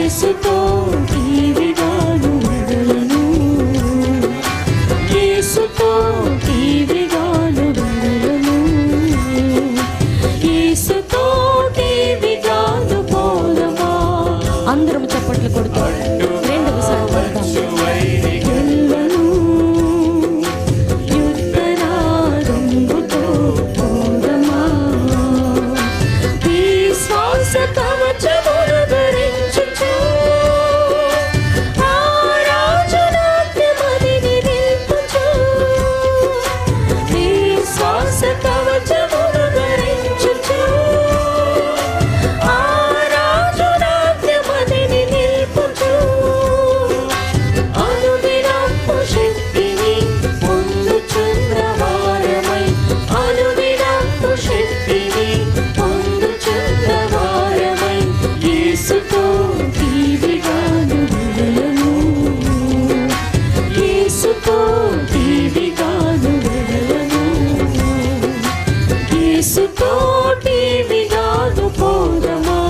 యేసుతో టీవిగాను వెడలను, యేసుతో టీవిగాను వెడలను, యేసుతో టీవిగాను పోదమా. అందరం చప్పట్లు కొడుతూ రెండవసారి పడదాం. వెళ్ళను యుద్ధనాదంబుతో పోదమా, విశ్వాస కవచమును ధరించుచు ఆ రాజు నాట్యమదిని నిల్పుచు, విశ్వాస కవచమును ధరించుచు ఆ రాజు నాట్యమదిని నిల్పుచు, అనుదినపు శక్తిని పొందుచున్న వారమై, అనుదినపు శక్తిని పొందుచున్న వారమై, యేసుతో టీవిగాను వెడలను, యేసుతో టీవిగాను వెడలను, యేసుతో టీవిగాను పోదమా.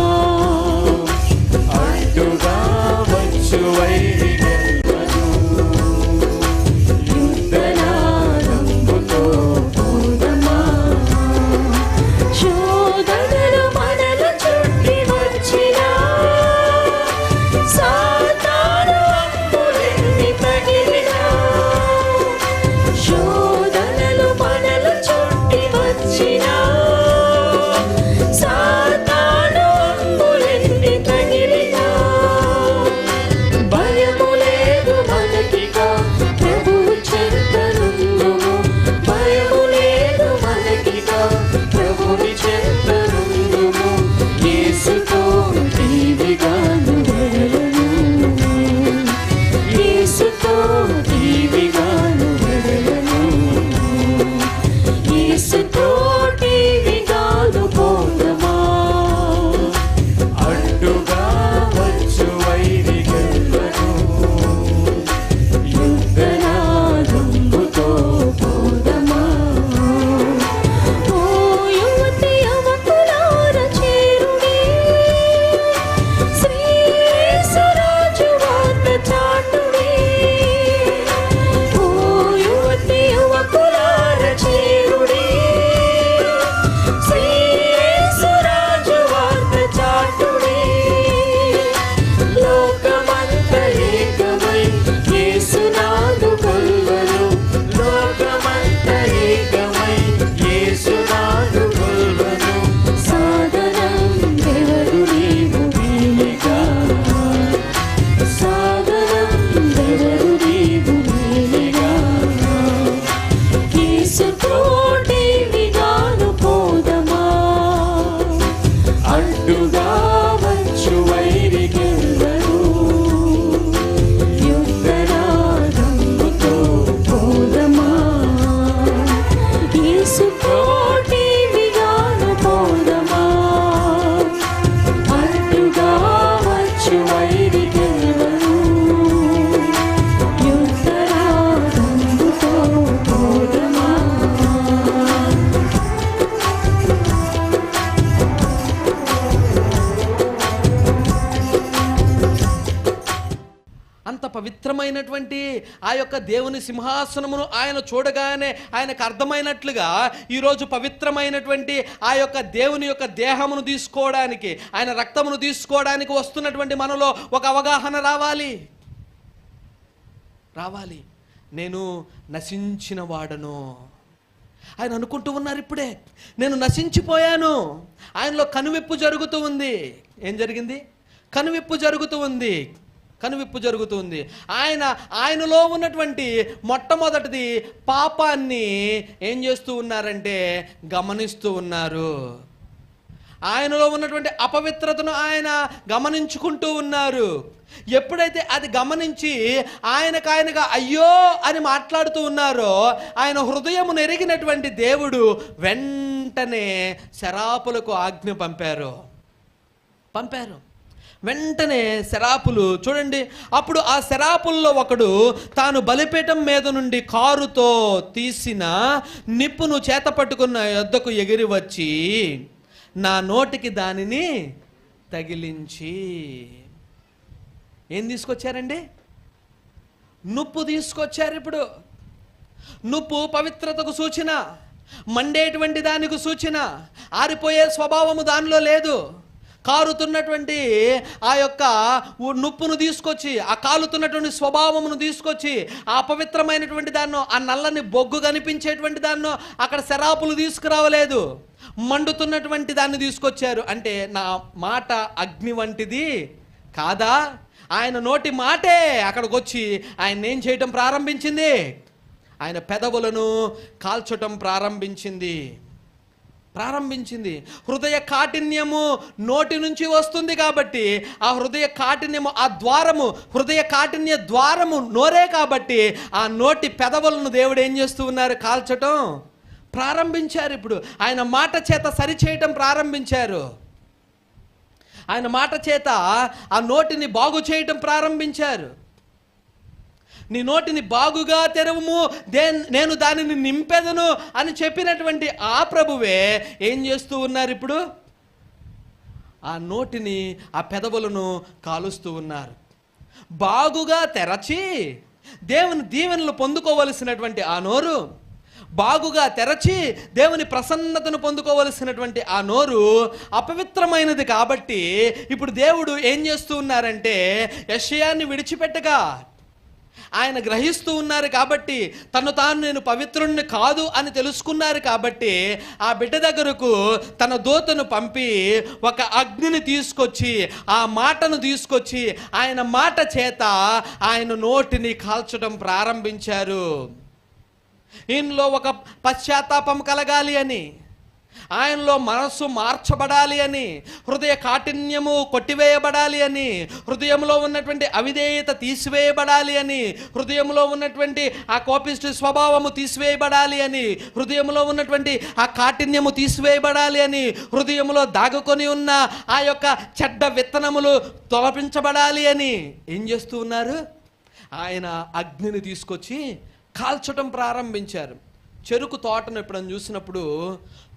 అడ్డుగా వచ్చు వైరి గెలువను, యుద్ధనాదంబుతో పోదమా. శోధనలు మనలు చుట్టి వచ్చినా, సాతాను అంబులెన్ని తగిలినా, శోధనలు మనలు చుట్టి వచ్చినా, సాతాను అంబులెన్ని తగిలినా, భయము లేదు మనకిగా ప్రభువు చెంతనుందుము, భయము లేదు మనకిగా ప్రభుని చెంతనుందుము, యేసుతో టీవిగాను వెడలను, యేసుతో టీవిగాను వెడలను, యేసుతో టీవిగాను పోదమా. అడ్డుగా వచ్చు వైరి గెలువను, యుద్ధనాదంబుతో పోదమా. ఓ యువతి యువకులార చేరుడి, శ్రీ యేసురాజు వార్త చాటుడి. ఓ యువతి యువకులార చేరుడి, శ్రీ యేసురాజు వార్త చాటుడి. లోకమంత ఏకమై యేసునాదు కొల్వను, లోకమంత ఏకమై యేసునాదు కొల్వను, సాధనం ఎవరు నీవు మేలుగా, సాధనం ఎవరు నీవు మేలుగా, యేసుతో టీవిగాను పోదమా. అడ్డుగా వచ్చు వైరి గెలువను, యుద్ధనాదంబుతో పోదమా, యేసుతో టీవిగాను పోదమా. అడ్డుగా వచ్చు వైరి గెలువను, యుద్ధనాదంబుతో పోదమా. అంత పవిత్రమైనటువంటి ఆ యొక్క దేవుని సింహాసనమును ఆయన చూడగానే ఆయనకు అర్థమైనట్లుగా ఈరోజు పవిత్రమైనటువంటి ఆ యొక్క దేవుని యొక్క దేహమును తీసుకోవడానికి, ఆయన రక్తమును తీసుకోవడానికి వస్తున్నటువంటి మనలో ఒక అవగాహన రావాలి. నేను నశించిన వాడను. ఆయన అనుకుంటూ ఉన్నారు ఇప్పుడే, నేను నశించిపోయాను. ఆయనలో కనువిప్పు జరుగుతూ ఉంది. ఏం జరిగింది? కనువిప్పు జరుగుతూ ఉంది. ఆయనలో ఉన్నటువంటి మొట్టమొదటిది పాపాన్ని ఏం చేస్తూ ఉన్నారంటే గమనిస్తూ ఉన్నారు. ఆయనలో ఉన్నటువంటి అపవిత్రతను ఆయన గమనించుకుంటూ ఉన్నారు. ఎప్పుడైతే అది గమనించి ఆయనగా అయ్యో అని మాట్లాడుతూ ఉన్నారో, ఆయన హృదయమును ఎరిగినటువంటి దేవుడు వెంటనే శరాపులకు ఆజ్ఞ పంపారు. వెంటనే శరాపులు చూడండి. అప్పుడు ఆ శరాపుల్లో ఒకడు తాను బలిపీఠం మీద నుండి కారుతో తీసిన నిప్పును చేత పట్టుకున్న యొద్దకు ఎగిరి వచ్చి నా నోటికి దానిని తగిలించి. ఏం తీసుకొచ్చారండి? నుప్పు తీసుకొచ్చారు. ఇప్పుడు నుప్పు పవిత్రతకు సూచన, మండేటువంటి దానికి సూచన. ఆరిపోయే స్వభావము దానిలో లేదు. కారుతున్నటువంటి ఆ యొక్క నుప్పును తీసుకొచ్చి, ఆ కాలుతున్నటువంటి స్వభావమును తీసుకొచ్చి, ఆ అపవిత్రమైనటువంటి దాన్నో, ఆ నల్లని బొగ్గు కనిపించేటువంటి దాన్నో అక్కడ శరాపులు తీసుకురావలేదు. మండుతున్నటువంటి దాన్ని తీసుకొచ్చారు. అంటే నా మాట అగ్ని వంటిది కాదా? ఆయన నోటి మాటే అక్కడికి వచ్చి ఆయన ఏం చేయటం ప్రారంభించింది? ఆయన పెదవులను కాల్చటం ప్రారంభించింది. హృదయ కాఠిన్యము నోటి నుంచి వస్తుంది కాబట్టి, ఆ హృదయ కాఠిన్యము, ఆ ద్వారము, హృదయ కాఠిన్య ద్వారము నోరే కాబట్టి, ఆ నోటి పెదవులను దేవుడు ఏం చేస్తూ ఉన్నారు? కాల్చటం ప్రారంభించారు. ఇప్పుడు ఆయన మాట చేత సరిచేయటం ప్రారంభించారు. ఆయన మాట చేత ఆ నోటిని బాగు చేయటం ప్రారంభించారు. నీ నోటిని బాగుగా తెరవుము, నేను దానిని నింపెదను అని చెప్పినటువంటి ఆ ప్రభువే ఏం చేస్తూ ఉన్నారు? ఇప్పుడు ఆ నోటిని, ఆ పెదవులను కాలుస్తూ ఉన్నారు. బాగుగా తెరచి దేవుని దీవెనలు పొందుకోవలసినటువంటి ఆ నోరు, బాగుగా తెరచి దేవుని ప్రసన్నతను పొందుకోవలసినటువంటి ఆ నోరు అపవిత్రమైనది కాబట్టి, ఇప్పుడు దేవుడు ఏం చేస్తూ ఉన్నారంటే, యెషయాని విడిచిపెట్టగా ఆయన గ్రహిస్తూ ఉన్నారు కాబట్టి, తను తాను నేను పవిత్రుణ్ణి కాదు అని తెలుసుకున్నారు కాబట్టి, ఆ బిడ్డ దగ్గరకు తన దూతను పంపి ఒక అగ్నిని తీసుకొచ్చి, ఆ మాటను తీసుకొచ్చి, ఆయన మాట చేత ఆయన నోటిని కాల్చడం ప్రారంభించారు. ఈయనలో ఒక పశ్చాత్తాపం కలగాలి అని, ఆయనలో మనస్సు మార్చబడాలి అని, హృదయ కాఠిన్యము కొట్టివేయబడాలి అని, హృదయంలో ఉన్నటువంటి అవిధేయత తీసివేయబడాలి అని, హృదయంలో ఉన్నటువంటి ఆ కోపిష్టి స్వభావము తీసివేయబడాలి అని, హృదయంలో ఉన్నటువంటి ఆ కాఠిన్యము తీసివేయబడాలి అని, హృదయంలో దాగుకొని ఉన్న ఆ యొక్క చెడ్డ విత్తనములు తొలపించబడాలి అని ఏం చేస్తూ ఉన్నారు? ఆయన అగ్నిని తీసుకొచ్చి కాల్చటం ప్రారంభించారు. చెరుకు తోటను ఎప్పుడైనా చూసినప్పుడు,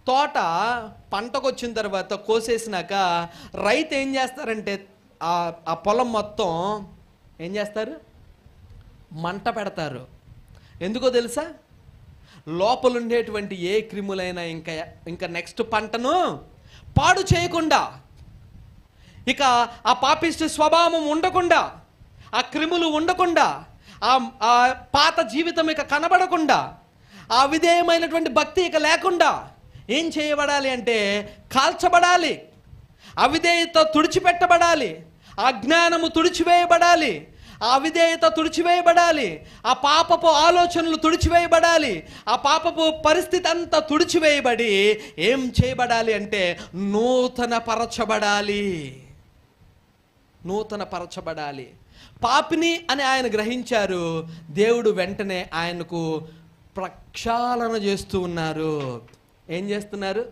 తోట పంటకు వచ్చిన తర్వాత కోసేసినాక రైతు ఏం చేస్తారంటే, ఆ పొలం మొత్తం ఏం చేస్తారు? మంట పెడతారు. ఎందుకో తెలుసా? లోపల ఉండేటువంటి ఏ క్రిములైనా ఇంకా నెక్స్ట్ పంటను పాడు చేయకుండా, ఇక ఆ పాపిష్టి స్వభావం ఉండకుండా, ఆ క్రిములు ఉండకుండా, ఆ పాత జీవితం ఇక కనబడకుండా, ఆ విధేయమైనటువంటి భక్తి ఇక లేకుండా ఏం చేయబడాలి అంటే కాల్చబడాలి. అవిధేయత తుడిచిపెట్టబడాలి, అజ్ఞానము తుడిచివేయబడాలి, ఆ అవిధేయత తుడిచివేయబడాలి, ఆ పాపపు ఆలోచనలు తుడిచివేయబడాలి, ఆ పాపపు పరిస్థితి అంతా తుడిచివేయబడి ఏం చేయబడాలి అంటే నూతన పరచబడాలి. పాపిని అని ఆయన గ్రహించారు. దేవుడు వెంటనే ఆయనకు ప్రక్షాళన చేస్తూ ఉన్నారు. ఏం చేస్తున్నారు?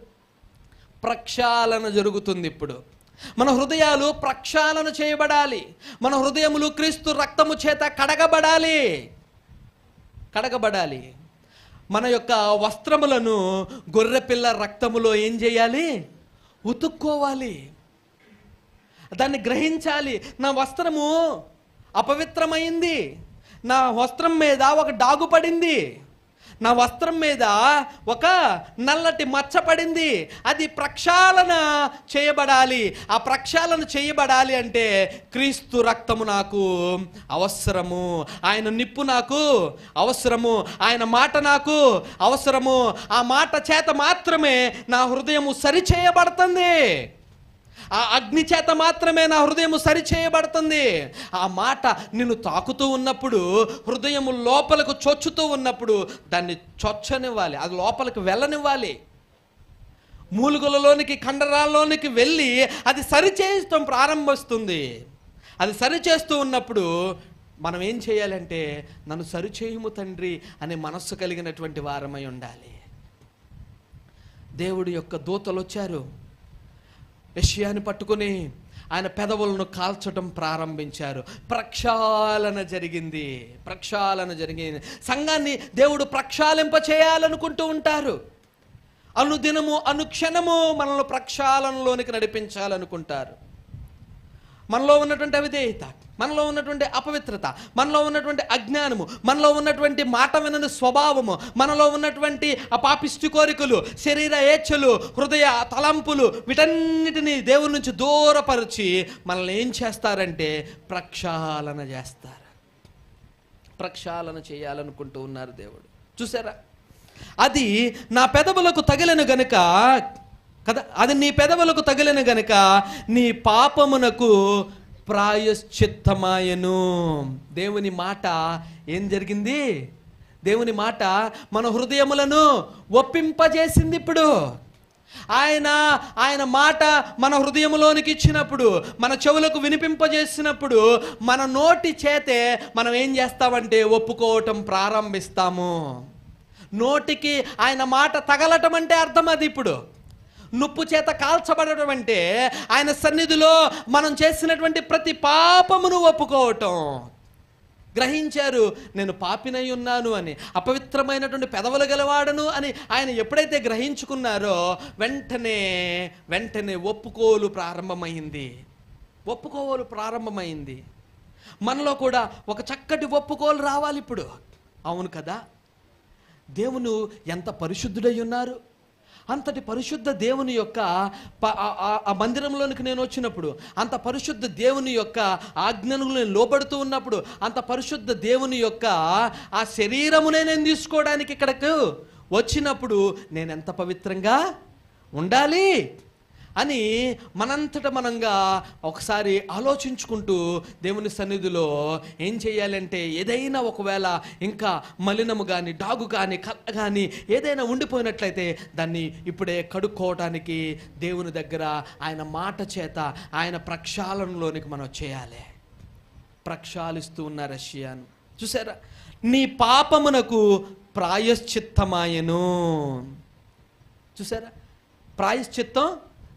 ప్రక్షాళన జరుగుతుంది. ఇప్పుడు మన హృదయాలు ప్రక్షాళన చేయబడాలి. మన హృదయములు క్రీస్తు రక్తము చేత కడగబడాలి. మన యొక్క వస్త్రములను గొర్రెపిల్ల రక్తములో ఏం చేయాలి? ఉతుక్కోవాలి. దాన్ని గ్రహించాలి. నా వస్త్రము అపవిత్రమైంది, నా వస్త్రం మీద ఒక డాగు పడింది, నా వస్త్రం మీద ఒక నల్లటి మచ్చ పడింది, అది ప్రక్షాళన చేయబడాలి. ఆ ప్రక్షాళన చేయబడాలి అంటే క్రీస్తు రక్తము నాకు అవసరము, ఆయన నిప్పు నాకు అవసరము, ఆయన మాట నాకు అవసరము. ఆ మాట చేత మాత్రమే నా హృదయము సరిచేయబడుతుంది, ఆ అగ్ని చేత మాత్రమే నా హృదయము సరిచేయబడుతుంది. ఆ మాట నిన్ను తాకుతూ ఉన్నప్పుడు, హృదయము లోపలకు చొచ్చుతూ ఉన్నప్పుడు దాన్ని చొచ్చనివ్వాలి, అది లోపలికి వెళ్ళనివ్వాలి. మూలుగులలోనికి, కండరాల్లోనికి వెళ్ళి అది సరిచేయటం ప్రారంభిస్తుంది. అది సరిచేస్తూ ఉన్నప్పుడు మనం ఏం చేయాలంటే, నన్ను సరిచేయుము తండ్రి అనే మనస్సు కలిగినటువంటి వారమై ఉండాలి. దేవుడి యొక్క దూతలు వచ్చారు, యెషయాని పట్టుకుని ఆయన పెదవులను కాల్చడం ప్రారంభించారు. ప్రక్షాళన జరిగింది. సంఘాన్ని దేవుడు ప్రక్షాళింప చేయాలనుకుంటూ ఉంటారు. అనుదినము అనుక్షణము మనల్ని ప్రక్షాళనలోనికి నడిపించాలనుకుంటారు. మనలో ఉన్నటువంటి అవిధేయత, మనలో ఉన్నటువంటి అపవిత్రత, మనలో ఉన్నటువంటి అజ్ఞానము, మనలో ఉన్నటువంటి మాట వినని స్వభావము, మనలో ఉన్నటువంటి పాపిష్టి కోరికలు, శరీర ఏచ్ఛలు, హృదయ తలంపులు, వీటన్నిటినీ దేవుని నుంచి దూరపరిచి మనల్ని ఏం చేస్తారంటే ప్రక్షాళన చేస్తారు. ప్రక్షాళన చేయాలనుకుంటూ ఉన్నారు దేవుడు. చూసారా, అది నా పెదవులకు తగిలిన గనుక కదా, అది నీ పెదవులకు తగిలిన గనుక నీ పాపమునకు ప్రాయశ్చిత్తమాయను. దేవుని మాట ఏం జరిగింది? దేవుని మాట మన హృదయములను ఒప్పింపజేసింది. ఇప్పుడు ఆయన మాట మన హృదయంలోనికి ఇచ్చినప్పుడు, మన చెవులకు వినిపింపజేసినప్పుడు, మన నోటి చేతే మనం ఏం చేస్తామంటే ఒప్పుకోవటం ప్రారంభిస్తాము. నోటికి ఆయన మాట తగలటం అంటే అర్థం అది. ఇప్పుడు నుప్పు చేత కాల్చబడటం అంటే ఆయన సన్నిధిలో మనం చేసినటువంటి ప్రతి పాపమును ఒప్పుకోవటం. గ్రహించారు, నేను పాపినై ఉన్నాను అని, అపవిత్రమైనటువంటి పెదవులు గలవాడను అని ఆయన ఎప్పుడైతే గ్రహించుకున్నారో వెంటనే ఒప్పుకోలు ప్రారంభమైంది. మనలో కూడా ఒక చక్కటి ఒప్పుకోలు రావాలి ఇప్పుడు. అవును కదా, దేవుడు ఎంత పరిశుద్ధుడై ఉన్నారు. అంతటి పరిశుద్ధ దేవుని యొక్క ఆ మందిరంలోనికి నేను వచ్చినప్పుడు, అంత పరిశుద్ధ దేవుని యొక్క ఆజ్ఞను నేను లోబడుతూ ఉన్నప్పుడు, అంత పరిశుద్ధ దేవుని యొక్క ఆ శరీరమునే నేను తీసుకోవడానికి ఇక్కడకు వచ్చినప్పుడు నేను ఎంత పవిత్రంగా ఉండాలి అని మనంతట మనంగా ఒకసారి ఆలోచించుకుంటూ దేవుని సన్నిధిలో ఏం చేయాలంటే, ఏదైనా ఒకవేళ ఇంకా మలినము కానీ, డాగు కానీ, కళ్ళ కానీ ఏదైనా ఉండిపోయినట్లయితే దాన్ని ఇప్పుడే కడుక్కోవటానికి దేవుని దగ్గర ఆయన మాట చేత ఆయన ప్రక్షాళనలోనికి మనం చేయాలి. ప్రక్షాళిస్తూ ఉన్న రష్యాను చూసారా, నీ పాపమునకు ప్రాయశ్చిత్తమాయను. చూసారా, ప్రాయశ్చిత్తం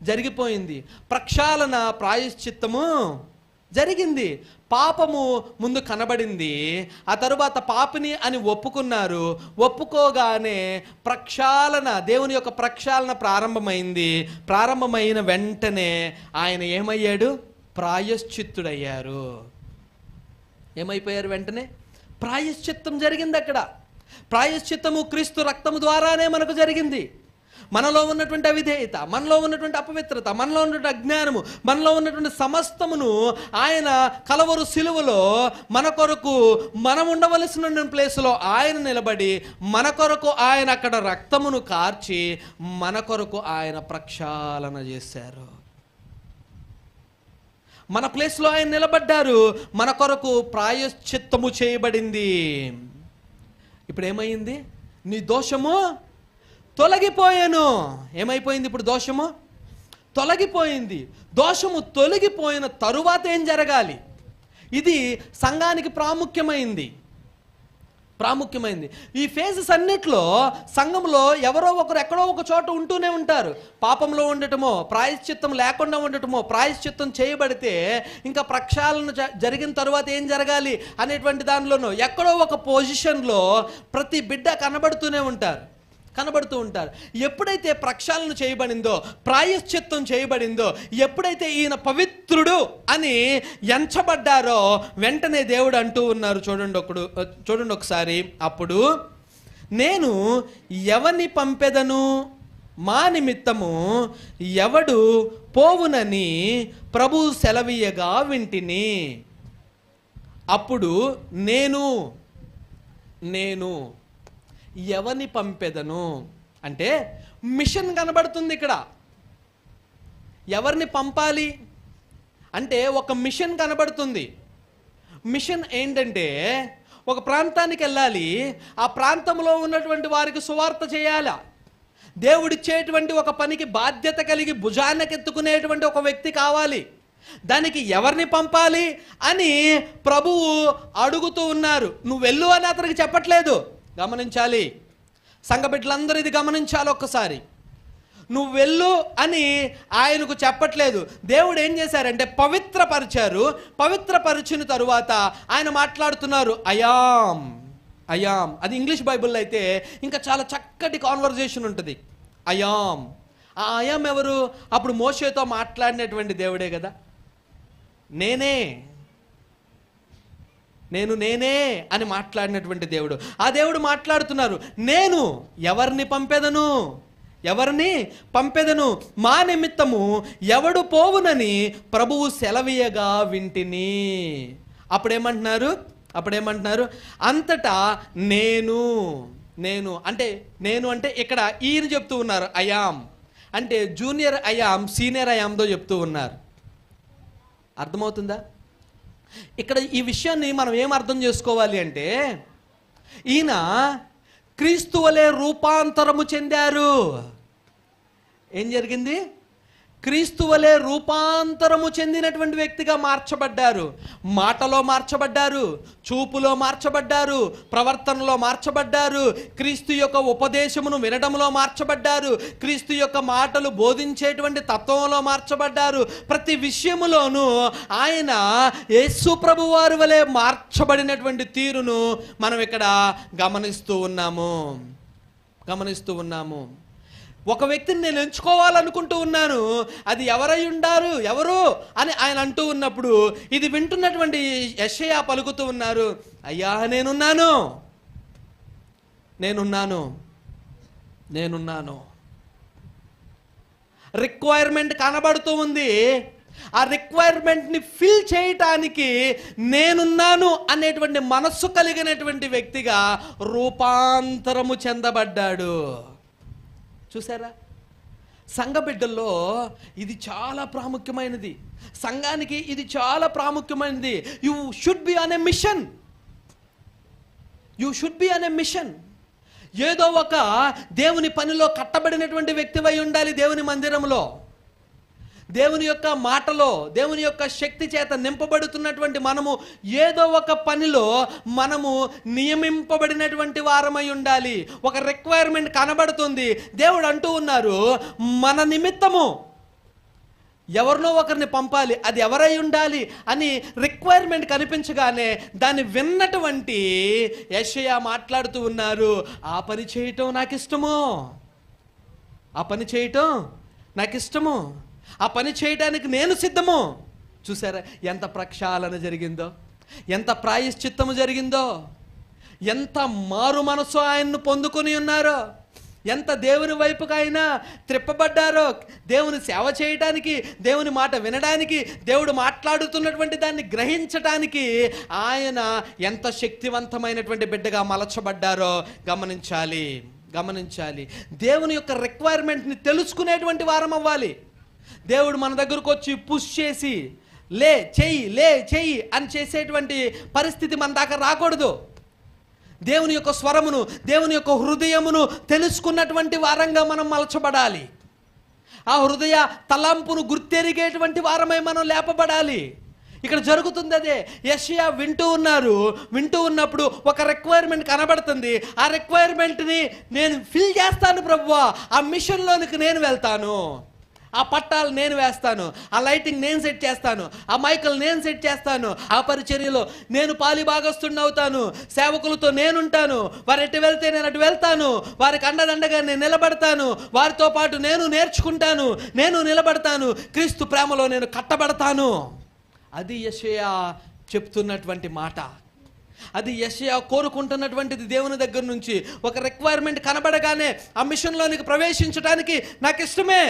జరిగిపోయింది, ప్రక్షాళన ప్రాయశ్చిత్తము జరిగింది. పాపము ముందు కనబడింది, ఆ తరువాత పాపిని అని ఒప్పుకున్నారు. ఒప్పుకోగానే ప్రక్షాళన, దేవుని యొక్క ప్రక్షాళన ప్రారంభమైన వెంటనే ఆయన ఏమయ్యాడు? ప్రాయశ్చిత్తుడయ్యారు. ఏమైపోయారు? వెంటనే ప్రాయశ్చిత్తం జరిగింది. అక్కడ ప్రాయశ్చిత్తము క్రీస్తు రక్తము ద్వారానే మనకు జరిగింది. మనలో ఉన్నటువంటి అవిధేయత, మనలో ఉన్నటువంటి అపవిత్రత, మనలో ఉన్నటువంటి అజ్ఞానము, మనలో ఉన్నటువంటి సమస్తమును ఆయన కలవరు సిలువలో మన కొరకు, మనం ఉండవలసిన ప్లేసులో ఆయన నిలబడి మన కొరకు ఆయన అక్కడ రక్తమును కార్చి మన కొరకు ఆయన ప్రక్షాళన చేశారు. మన ప్లేస్లో ఆయన నిలబడ్డారు, మన కొరకు ప్రాయశ్చిత్తము చేయబడింది. ఇప్పుడు ఏమైంది? నీ దోషము తొలగిపోయాను. ఏమైపోయింది? ఇప్పుడు దోషము తొలగిపోయింది. దోషము తొలగిపోయిన తరువాత ఏం జరగాలి? ఇది సంఘానికి ప్రాముఖ్యమైంది. ఈ ఫేజెస్ అన్నిట్లో సంఘంలో ఎవరో ఒకరు ఎక్కడో ఒక చోట ఉంటూనే ఉంటారు. పాపంలో ఉండటమో, ప్రాయశ్చిత్తం లేకుండా ఉండటమో, ప్రాయశ్చిత్తం చేయబడితే ఇంకా ప్రక్షాళన జరిగిన తరువాత ఏం జరగాలి అనేటువంటి దానిలోనూ ఎక్కడో ఒక పొజిషన్లో ప్రతి బిడ్డ కనబడుతూ ఉంటారు. ఎప్పుడైతే ప్రక్షాళన చేయబడిందో, ప్రాయశ్చిత్తం చేయబడిందో, ఎప్పుడైతే ఈయన పవిత్రుడు అని ఎంచబడ్డారో వెంటనే దేవుడు అంటూ ఉన్నారు. చూడండి ఒకసారి. అప్పుడు నేను ఎవని పంపెదను, మా నిమిత్తము ఎవడు పోవునని ప్రభు సెలవీయగా వింటిని. అప్పుడు నేను ఎవని పంపెదను అంటే మిషన్ కనబడుతుంది ఇక్కడ. ఎవరిని పంపాలి అంటే ఒక మిషన్ కనబడుతుంది. మిషన్ ఏంటంటే ఒక ప్రాంతానికి వెళ్ళాలి, ఆ ప్రాంతంలో ఉన్నటువంటి వారికి సువార్త చేయాలి. దేవుడిచ్చేటువంటి ఒక పనికి బాధ్యత కలిగి భుజాన్నకెత్తుకునేటువంటి ఒక వ్యక్తి కావాలి. దానికి ఎవరిని పంపాలి అని ప్రభువు అడుగుతూ ఉన్నారు. నువ్వు వెళ్ళు అని అతనికి చెప్పట్లేదు. గమనించాలి, సంఘ బిడ్డలందరూ ఇది గమనించాలి ఒక్కసారి. నువ్వు వెళ్ళు అని ఆయనకు చెప్పట్లేదు. దేవుడు ఏం చేశారంటే పవిత్రపరిచిన తరువాత ఆయన మాట్లాడుతున్నారు. అయామ్. అది ఇంగ్లీష్ బైబిల్లో అయితే ఇంకా చాలా చక్కటి కాన్వర్జేషన్ ఉంటుంది. అయామ్. ఆ అయామ్ ఎవరు? అప్పుడు మోషేతో మాట్లాడినటువంటి దేవుడే కదా. నేను నేనే అని మాట్లాడినటువంటి దేవుడు. ఆ దేవుడు మాట్లాడుతున్నారు, నేను ఎవరిని పంపెదను, ఎవరిని పంపెదను, మా నిమిత్తము ఎవడు పోవునని ప్రభువు సెలవీయగా వింటిని. అప్పుడేమంటున్నారు అంతటా నేను అంటే ఇక్కడ ఈయన చెప్తూ ఉన్నారు, అయాం అంటే జూనియర్ అయాం సీనియర్ అయాంతో చెప్తూ ఉన్నారు. అర్థమవుతుందా? ఇక్కడ ఈ విషయాన్ని మనం ఏం అర్థం చేసుకోవాలి అంటే, ఈయన క్రీస్తు వలె రూపాంతరము చెందారు. ఏం జరిగింది? క్రీస్తు వలె రూపాంతరము చెందినటువంటి వ్యక్తిగా మార్చబడ్డారు. మాటలో మార్చబడ్డారు, చూపులో మార్చబడ్డారు, ప్రవర్తనలో మార్చబడ్డారు, క్రీస్తు యొక్క ఉపదేశమును వినడంలో మార్చబడ్డారు, క్రీస్తు యొక్క మాటలు బోధించేటువంటి తత్వంలో మార్చబడ్డారు. ప్రతి విషయములోనూ ఆయన యేసు ప్రభువారి వలె మార్చబడినటువంటి తీరును మనం ఇక్కడ గమనిస్తూ ఉన్నాము. ఒక వ్యక్తిని నేను ఎంచుకోవాలనుకుంటూ ఉన్నాను, అది ఎవరు అని ఆయన అంటూ ఉన్నప్పుడు ఇది వింటున్నటువంటి యెషయా పలుకుతూ ఉన్నారు, అయ్యా నేనున్నాను. రిక్వైర్మెంట్ కనబడుతూ ఉంది. ఆ రిక్వైర్మెంట్ని ఫిల్ చేయటానికి నేనున్నాను అనేటువంటి మనస్సు కలిగినటువంటి వ్యక్తిగా రూపాంతరము చెందబడ్డాడు. చూసారా? సంఘ బిడ్డల్లో ఇది చాలా ప్రాముఖ్యమైనది. సంఘానికి ఇది చాలా ప్రాముఖ్యమైనది. You should be on a mission. ఏదో ఒక దేవుని పనిలో కట్టబడినటువంటి వ్యక్తివై ఉండాలి. దేవుని మందిరంలో దేవుని యొక్క మాటలో దేవుని యొక్క శక్తి చేత నింపబడుతున్నటువంటి మనము ఏదో ఒక పనిలో మనము నియమింపబడినటువంటి వారమై ఉండాలి. ఒక రిక్వైర్మెంట్ కనబడుతుంది. దేవుడు అంటూ ఉన్నారు, మన నిమిత్తము ఎవరినో ఒకరిని పంపాలి, అది ఎవరై ఉండాలి అని రిక్వైర్మెంట్ కనిపించగానే దాన్ని విన్నటువంటి యెషయా మాట్లాడుతూ ఉన్నారు, ఆ పని చేయటం నాకు ఇష్టము, ఆ పని చేయడానికి నేను సిద్ధము. చూసారా ఎంత ప్రక్షాళన జరిగిందో, ఎంత ప్రాయశ్చిత్తము జరిగిందో, ఎంత మారు మనసు ఆయన్ను పొందుకొని ఉన్నారో, ఎంత దేవుని వైపుకి అయినా త్రిప్పబడ్డారో, దేవుని సేవ చేయడానికి, దేవుని మాట వినడానికి, దేవుడు మాట్లాడుతున్నటువంటి దాన్ని గ్రహించడానికి ఆయన ఎంత శక్తివంతమైనటువంటి బిడ్డగా మలచబడ్డారో గమనించాలి. దేవుని యొక్క రిక్వైర్మెంట్ని తెలుసుకునేటువంటి వారం అవ్వాలి. దేవుడు మన దగ్గరకు వచ్చి పుష్ చేసి లే చెయ్యి అని చేసేటువంటి పరిస్థితి మన దాకా రాకూడదు. దేవుని యొక్క స్వరమును, దేవుని యొక్క హృదయమును తెలుసుకున్నటువంటి వారంగా మనం మలచబడాలి. ఆ హృదయ తలంపును గుర్తెరిగేటువంటి వారమై మనం లేపబడాలి. ఇక్కడ జరుగుతుంది అదే. యెషయా వింటూ ఉన్నప్పుడు ఒక రిక్వైర్మెంట్ కనబడుతుంది. ఆ రిక్వైర్మెంట్ని నేను ఫిల్ చేస్తాను ప్రభువా, ఆ మిషన్లోనికి నేను వెళ్తాను, ఆ పట్టాలు నేను వేస్తాను, ఆ లైటింగ్ నేను సెట్ చేస్తాను, ఆ మైకులు నేను సెట్ చేస్తాను, ఆ పరిచర్యలో నేను పాలిభాగస్తుడినవుతాను, సేవకులతో నేనుంటాను, వారు ఎటు వెళ్తే నేను అటు వెళ్తాను, వారికి అండదండగా నేను నిలబడతాను, వారితో పాటు నేను నేర్చుకుంటాను, నేను నిలబడతాను, క్రీస్తు ప్రేమలో నేను కట్టబడతాను. అది యెషయా చెప్తున్నటువంటి మాట. అది యెషయా కోరుకుంటున్నటువంటిది దేవుని దగ్గర నుంచి. ఒక రిక్వైర్మెంట్ కనబడగానే ఆ మిషన్లోనికి ప్రవేశించడానికి నాకు ఇష్టమే.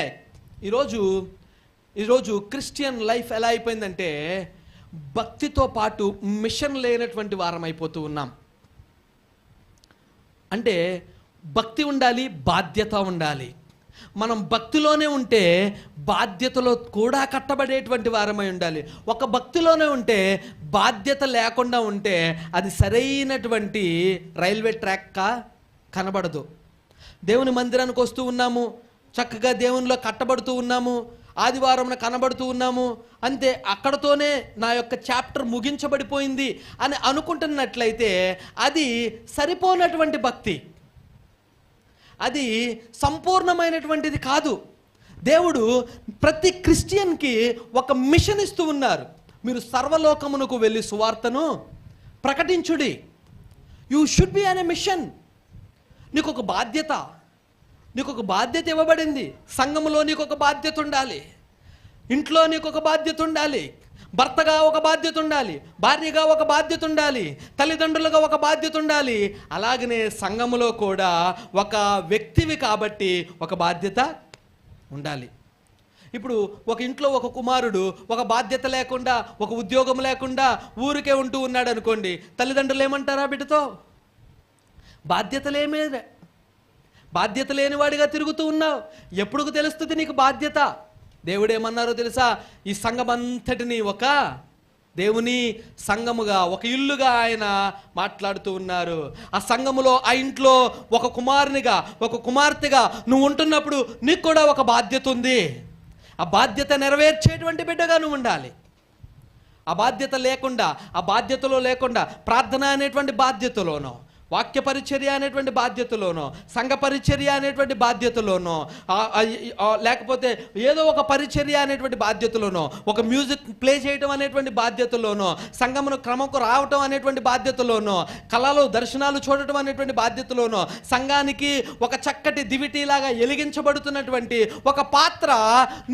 ఈరోజు క్రిస్టియన్ లైఫ్ ఎలా అయిపోయిందంటే, భక్తితో పాటు మిషన్ లేనటువంటి వారం అయిపోతూ ఉన్నాం. అంటే భక్తి ఉండాలి, బాధ్యత ఉండాలి. మనం భక్తిలోనే ఉంటే బాధ్యతలో కూడా కట్టబడేటువంటి వారమై ఉండాలి. ఒక భక్తిలోనే ఉంటే బాధ్యత లేకుండా ఉంటే అది సరైనటువంటి రైల్వే ట్రాక్గా కనబడదు. దేవుని మందిరానికి వస్తూ ఉన్నాము, చక్కగా దేవునిలో కట్టబడుతూ ఉన్నాము, ఆదివారం కనబడుతూ ఉన్నాము, అంతే, అక్కడతోనే నా యొక్క చాప్టర్ ముగించబడిపోయింది అని అనుకుంటున్నట్లయితే అది సరిపోనటువంటి భక్తి, అది సంపూర్ణమైనటువంటిది కాదు. దేవుడు ప్రతి క్రిస్టియన్కి ఒక మిషన్ ఇస్తూ ఉన్నారు. మీరు సర్వలోకమునకు వెళ్ళి సువార్తను ప్రకటించుడి. You should be on a mission. నీకు ఒక బాధ్యత ఇవ్వబడింది. సంఘములో నీకు ఒక బాధ్యత ఉండాలి, ఇంట్లో నీకు ఒక బాధ్యత ఉండాలి, భర్తగా ఒక బాధ్యత ఉండాలి, భార్యగా ఒక బాధ్యత ఉండాలి, తల్లిదండ్రులుగా ఒక బాధ్యత ఉండాలి. అలాగనే సంఘములో కూడా ఒక వ్యక్తివి కాబట్టి ఒక బాధ్యత ఉండాలి. ఇప్పుడు ఒక ఇంట్లో ఒక కుమారుడు ఒక బాధ్యత లేకుండా, ఒక ఉద్యోగం లేకుండా ఊరికే ఉంటూ ఉన్నాడు అనుకోండి, తల్లిదండ్రులు ఏమంటారా బిడ్డతో? బాధ్యత లేనివాడిగా తిరుగుతూ ఉన్నావు, ఎప్పుడు తెలుస్తుంది నీకు బాధ్యత? దేవుడు ఏమన్నారో తెలుసా? ఈ సంఘమంతటిని ఒక దేవుని సంఘముగా, ఒక ఇల్లుగా ఆయన మాట్లాడుతూ ఉన్నారు. ఆ సంఘములో, ఆ ఇంట్లో ఒక కుమారునిగా, ఒక కుమార్తెగా నువ్వు ఉంటున్నప్పుడు నీకు కూడా ఒక బాధ్యత ఉంది. ఆ బాధ్యత నెరవేర్చేటువంటి బిడ్డగా నువ్వు ఉండాలి. ఆ బాధ్యత లేకుండా, ఆ బాధ్యతలో లేకుండా, ప్రార్థన అనేటువంటి బాధ్యతలోనో, వాక్య పరిచర్య అనేటువంటి బాధ్యతలోనో, సంఘ పరిచర్య అనేటువంటి బాధ్యతలోనో, లేకపోతే ఏదో ఒక పరిచర్య అనేటువంటి బాధ్యతలోనో, ఒక మ్యూజిక్ ప్లే చేయడం అనేటువంటి బాధ్యతలోనో, సంఘమును క్రమంకు రావటం అనేటువంటి బాధ్యతలోనో, కళలు దర్శనాలు చూడటం అనేటువంటి బాధ్యతలోనో, సంఘానికి ఒక చక్కటి దివిటీలాగా ఎలిగించబడుతున్నటువంటి ఒక పాత్ర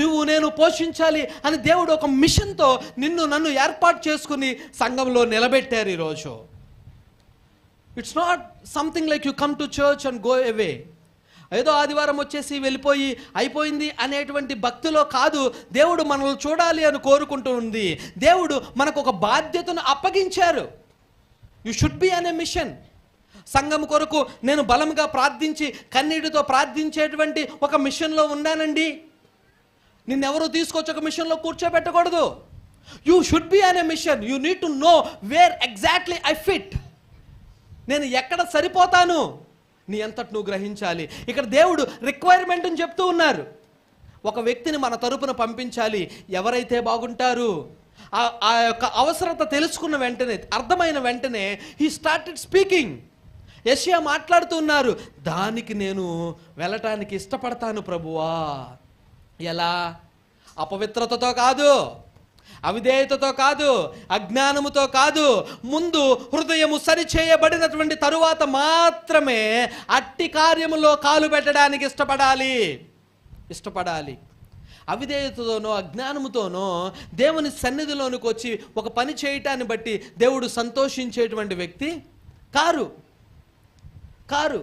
నువ్వు నేను పోషించాలి అని దేవుడు ఒక మిషన్తో నన్ను ఏర్పాటు చేసుకుని సంఘంలో నిలబెట్టారు ఈరోజు. It's not something like you come to church and go away. ఏదో ఆదివారం వచ్చేసి వెళ్ళిపోయి అయిపోయింది అనేటువంటి భక్తిలో కాదు. దేవుడు మనల్ని చూడాలి అని కోరుకుంటూ ఉంది. దేవుడు మనకు ఒక బాధ్యతను అప్పగించారు. You should be on a mission. సంఘం కొరకు నేను బలంగా ప్రార్థించి కన్నీటితో ప్రార్థించేటువంటి ఒక మిషన్లో ఉన్నానండి. నిన్నెవరూ తీసుకొచ్చి ఒక మిషన్లో కూర్చోబెట్టకూడదు. You should be on a mission. You need to know where exactly I fit. నేను ఎక్కడ సరిపోతాను, నీ అంతటి నువ్వు గ్రహించాలి. ఇక్కడ దేవుడు రిక్వైర్మెంట్ అని చెప్తూ ఉన్నారు. ఒక వ్యక్తిని మన తరపున పంపించాలి. ఎవరైతే బాగుంటారు, ఆ యొక్క అవసరత తెలుసుకున్న వెంటనే, అర్థమైన వెంటనే హీ స్టార్టెడ్ స్పీకింగ్. యెషయా మాట్లాడుతూ ఉన్నారు, దానికి నేను వెళ్ళటానికి ఇష్టపడతాను ప్రభువా. ఎలా? అపవిత్రతతో కాదు, అవిధేయతతో కాదు, అజ్ఞానముతో కాదు, ముందు హృదయము సరిచేయబడినటువంటి తరువాత మాత్రమే అట్టి కార్యములో కాలు పెట్టడానికి ఇష్టపడాలి. అవిధేయతతోనో అజ్ఞానముతోనో దేవుని సన్నిధిలోనికి వచ్చి ఒక పని చేయటాన్ని బట్టి దేవుడు సంతోషించేటువంటి వ్యక్తి కారు.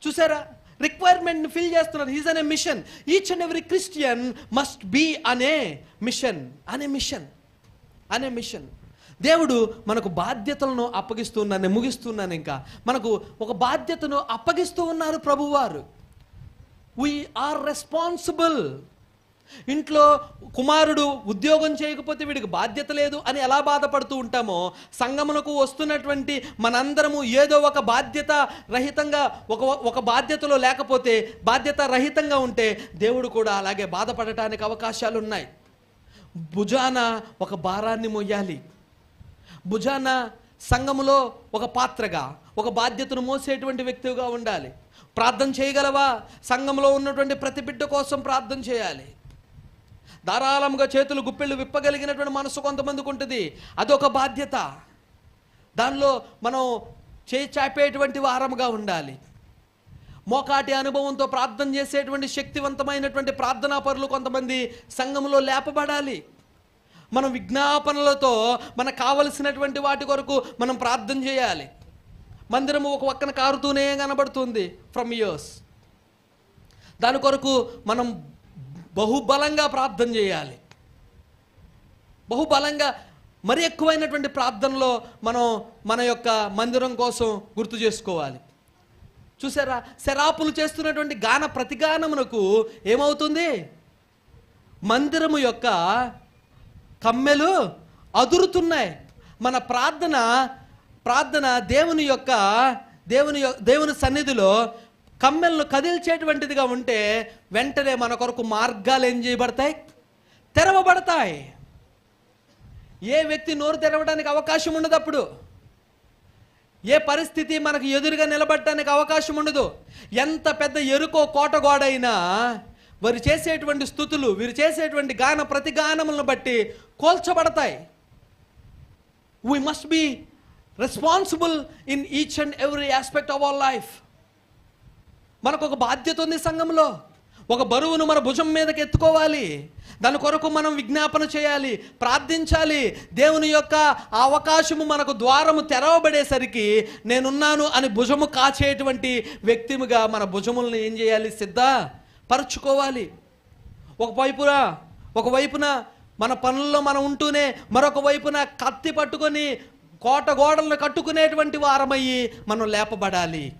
చూసారా? రిక్వైర్మెంట్ని ఫిల్ చేస్తున్నారు. He's on a mission. Each and every Christian must be అనే మిషన్. దేవుడు మనకు బాధ్యతలను అప్పగిస్తున్నాను. ముగిస్తున్నాను. ఇంకా మనకు ఒక బాధ్యతను అప్పగిస్తూ ఉన్నారు ప్రభువారు. We are responsible. ఇంట్లో కుమారుడు ఉద్యోగం చేయకపోతే వీడికి బాధ్యత లేదు అని ఎలా బాధపడుతూ ఉంటామో, సంఘమునకు వస్తున్నటువంటి మనందరము ఏదో ఒక బాధ్యత రహితంగా, ఒక బాధ్యతలో లేకపోతే, బాధ్యత రహితంగా ఉంటే దేవుడు కూడా అలాగే బాధపడటానికి అవకాశాలు ఉన్నాయి. భుజాన ఒక భారాన్ని మోయాలి. భుజాన సంఘములో ఒక పాత్రగా, ఒక బాధ్యతను మోసేటువంటి వ్యక్తిగా ఉండాలి. ప్రార్థన చేయగలవా? సంఘంలో ఉన్నటువంటి ప్రతి బిడ్డ కోసం ప్రార్థన చేయాలి. ధారాళంగా చేతులు గుప్పెళ్ళు విప్పగలిగినటువంటి మనసు కొంతమందికి ఉంటుంది. అదొక బాధ్యత. దానిలో మనం చేయి చాపేటువంటి వారముగా ఉండాలి. మోకాటి అనుభవంతో ప్రార్థన చేసేటువంటి శక్తివంతమైనటువంటి ప్రార్థనా పరులు కొంతమంది సంఘంలో లేపబడాలి. మనం విజ్ఞాపనలతో మనకు కావలసినటువంటి వాటి కొరకు మనం ప్రార్థన చేయాలి. మందిరము ఒక పక్కన కారుతూనే కనబడుతుంది ఫ్రమ్ ఇయర్స్. దాని కొరకు మనం బహుబలంగా ప్రార్థన చేయాలి. బహుబలంగా మరి ఎక్కువైనటువంటి ప్రార్థనలో మనం మన యొక్క మందిరం కోసం గుర్తు చేసుకోవాలి. చూసారా? శరాపులు చేస్తున్నటువంటి గాన ప్రతిగానమునకు ఏమవుతుంది? మందిరము యొక్క కమ్మెలు అదురుతున్నాయి. మన ప్రార్థన దేవుని సన్నిధిలో కమ్మెలను కదిల్చేటువంటిదిగా ఉంటే వెంటనే మన కొరకు మార్గాలు ఏం చేయబడతాయి? తెరవబడతాయి. ఏ వ్యక్తి నోరు తెరవడానికి అవకాశం ఉండదు. అప్పుడు ఏ పరిస్థితి మనకు ఎదురుగా నిలబడటానికి అవకాశం ఉండదు. ఎంత పెద్ద ఎరుకో కోటగోడైనా వారు చేసేటువంటి స్థుతులు, వీరు చేసేటువంటి గాన ప్రతిగానములను బట్టి కోల్చబడతాయి. We must be responsible in each and every aspect of our life. మనకు ఒక బాధ్యత ఉంది సంఘంలో. ఒక బరువును మన భుజం మీదకి ఎత్తుకోవాలి. దాని కొరకు మనం విజ్ఞాపన చేయాలి, ప్రార్థించాలి. దేవుని యొక్క ఆ అవకాశము మనకు ద్వారము తెరవబడేసరికి నేనున్నాను అని భుజము కాచేటువంటి వ్యక్తిగా మన భుజములను ఏం చేయాలి? సిద్ధపరచుకోవాలి. ఒకవైపున మన పనుల్లో మనం ఉంటూనే మరొక వైపున కత్తి పట్టుకొని కోట గోడలను కట్టుకునేటువంటి వారమయ్యి మనం లేపబడాలి.